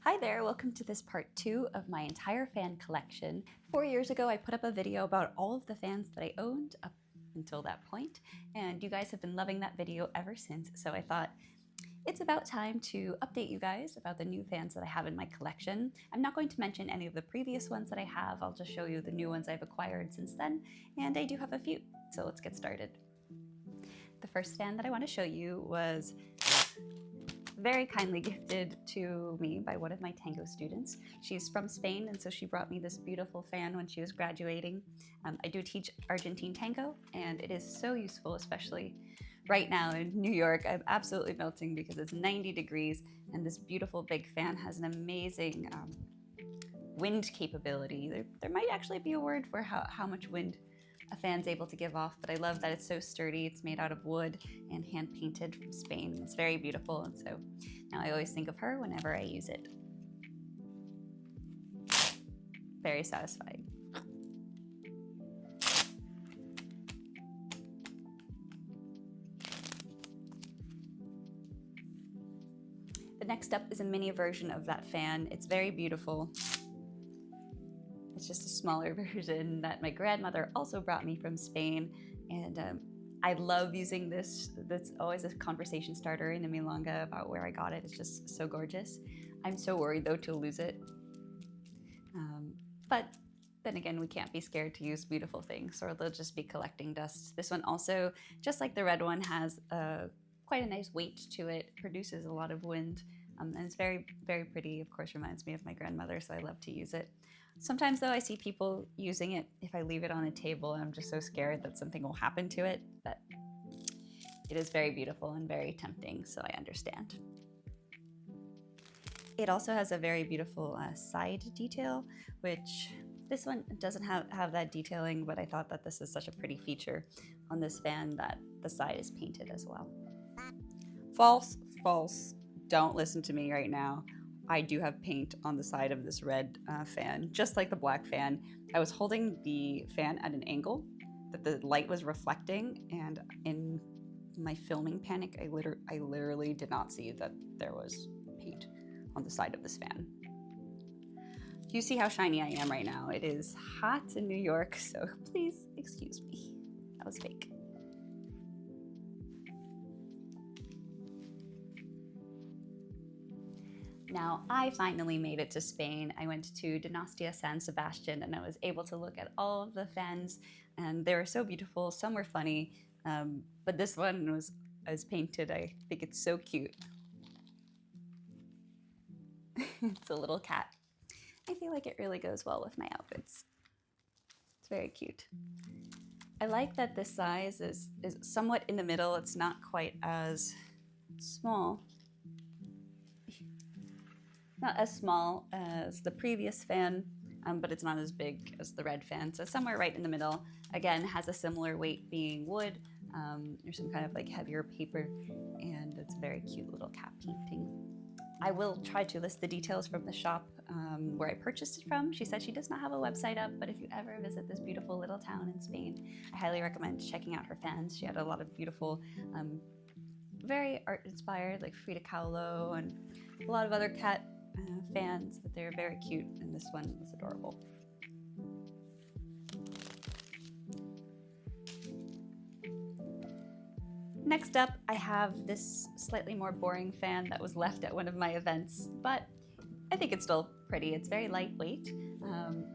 Hi there, welcome to this part 2 of my entire fan collection. 4 years ago I put up a video about all of the fans that I owned up until that point, and you guys have been loving that video ever since, so I thought it's about time to update you guys about the new fans that I have in my collection. I'm not going to mention any of the previous ones that I have, I'll just show you the new ones I've acquired since then, and I do have a few, so let's get started. The first fan that I want to show you was very kindly gifted to me by one of my tango students. She's from Spain, and so she brought me this beautiful fan when she was graduating. I do teach Argentine tango, and it is so useful, especially right now in New York. I'm absolutely melting because it's 90 degrees, and this beautiful big fan has an amazing wind capability. There might actually be a word for how much wind a fan's able to give off, but I love that it's so sturdy. It's made out of wood and hand painted from Spain. It's very beautiful, and so now I always think of her whenever I use it. Very satisfying. The next up is a mini version of that fan. It's very beautiful. It's just a smaller version that my grandmother also brought me from Spain, and I love using this. That's always a conversation starter in a milonga about where I got it. It's just so gorgeous. I'm so worried though to lose it, but then again, we can't be scared to use beautiful things, or they'll just be collecting dust. This one also, just like the red one, has quite a nice weight to it, produces a lot of wind, and it's very, very pretty. Of course, reminds me of my grandmother, so I love to use it. Sometimes though, I see people using it if I leave it on a table, and I'm just so scared that something will happen to it, but it is very beautiful and very tempting, so I understand. It also has a very beautiful side detail, which this one doesn't have that detailing, but I thought that this is such a pretty feature on this fan that the side is painted as well. False, false. Don't listen to me right now. I do have paint on the side of this red fan, just like the black fan. I was holding the fan at an angle that the light was reflecting, and in my filming panic, I literally did not see that there was paint on the side of this fan. You see how shiny I am right now. It is hot in New York, so please excuse me. That was fake. Now, I finally made it to Spain. I went to Donostia, San Sebastian, and I was able to look at all of the fans, and they were so beautiful. Some were funny, but this one was painted. I think it's so cute. It's a little cat. I feel like it really goes well with my outfits. It's very cute. I like that this size is somewhat in the middle. It's not quite as small. Not as small as the previous fan, but it's not as big as the red fan. So somewhere right in the middle. Again, has a similar weight being wood, or some kind of like heavier paper, and it's a very cute little cat painting. I will try to list the details from the shop where I purchased it from. She said she does not have a website up, but if you ever visit this beautiful little town in Spain, I highly recommend checking out her fans. She had a lot of beautiful, very art-inspired, like Frida Kahlo and a lot of other cat fans, but they're very cute, and this one was adorable. Next up, I have this slightly more boring fan that was left at one of my events, but I think it's still pretty. It's very lightweight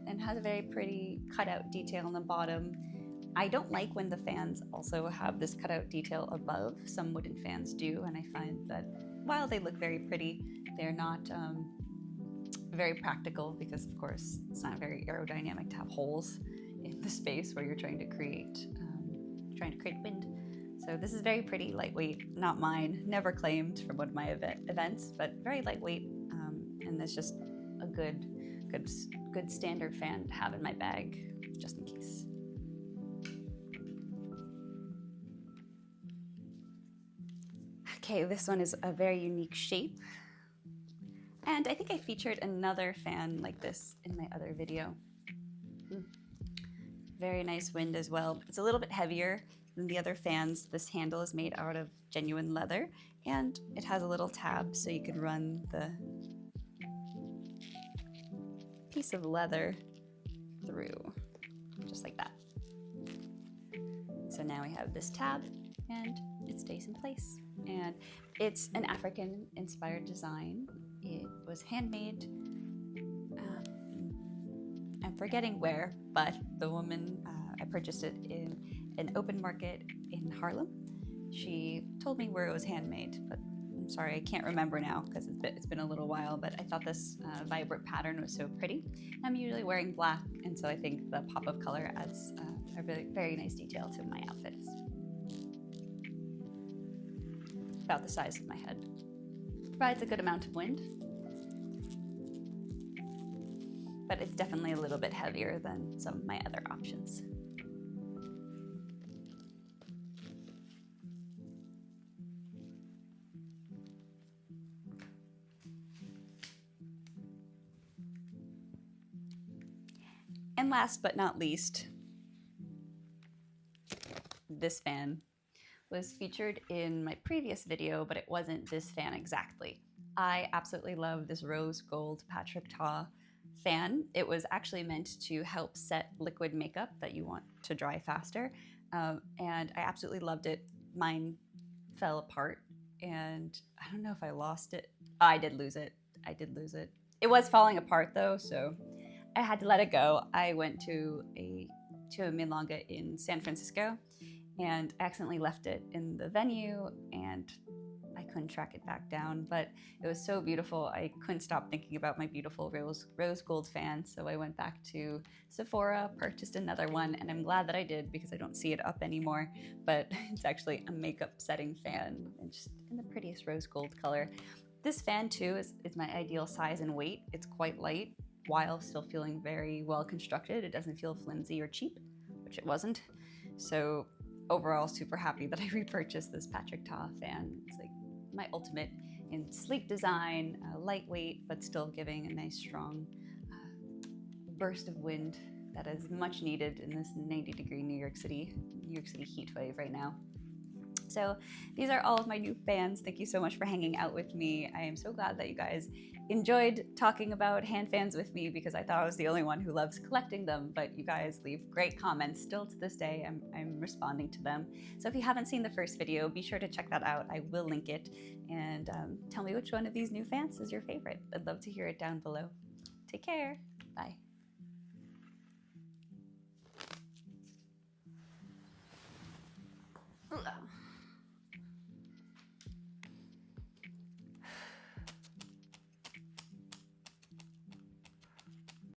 and has a very pretty cutout detail on the bottom. I don't like when the fans also have this cutout detail above. Some wooden fans do, and I find that while they look very pretty, they're not very practical, because of course it's not very aerodynamic to have holes in the space where you're trying to create wind. So this is very pretty, lightweight, not mine, never claimed from one of my events, but very lightweight, and it's just a good standard fan to have in my bag, just in case. Okay, this one is a very unique shape. And I think I featured another fan like this in my other video. Very nice wind as well. It's a little bit heavier than the other fans. This handle is made out of genuine leather, and it has a little tab so you can run the piece of leather through, just like that. So now we have this tab and it stays in place. And it's an African-inspired design. It was handmade. I'm forgetting where, but the woman, I purchased it in an open market in Harlem. She told me where it was handmade, but I'm sorry, I can't remember now because it's been a little while, but I thought this vibrant pattern was so pretty. I'm usually wearing black, and so I think the pop of color adds a really very nice detail to my outfits. About the size of my head. Provides a good amount of wind, but it's definitely a little bit heavier than some of my other options. And last but not least, this fan was featured in my previous video, but it wasn't this fan exactly. I absolutely love this rose gold Patrick Ta fan. It was actually meant to help set liquid makeup that you want to dry faster. And I absolutely loved it. Mine fell apart and I don't know if I lost it. I did lose it. I did lose it. It was falling apart though, so I had to let it go. I went to a milonga in San Francisco and accidentally left it in the venue and I couldn't track it back down, but it was so beautiful. I couldn't stop thinking about my beautiful rose gold fan. So I went back to Sephora, purchased another one, and I'm glad that I did because I don't see it up anymore, but it's actually a makeup setting fan and just in the prettiest rose gold color. This fan too is my ideal size and weight. It's quite light while still feeling very well constructed. It doesn't feel flimsy or cheap, which it wasn't. So overall, super happy that I repurchased this Patrick Ta fan. It's like my ultimate in sleek design, lightweight, but still giving a nice strong burst of wind that is much needed in this 90-degree New York City heat wave right now. So these are all of my new fans. Thank you so much for hanging out with me. I am so glad that you guys enjoyed talking about hand fans with me because I thought I was the only one who loves collecting them, but you guys leave great comments. Still to this day, I'm responding to them. So if you haven't seen the first video, be sure to check that out. I will link it and tell me which one of these new fans is your favorite. I'd love to hear it down below. Take care. Bye. Ugh.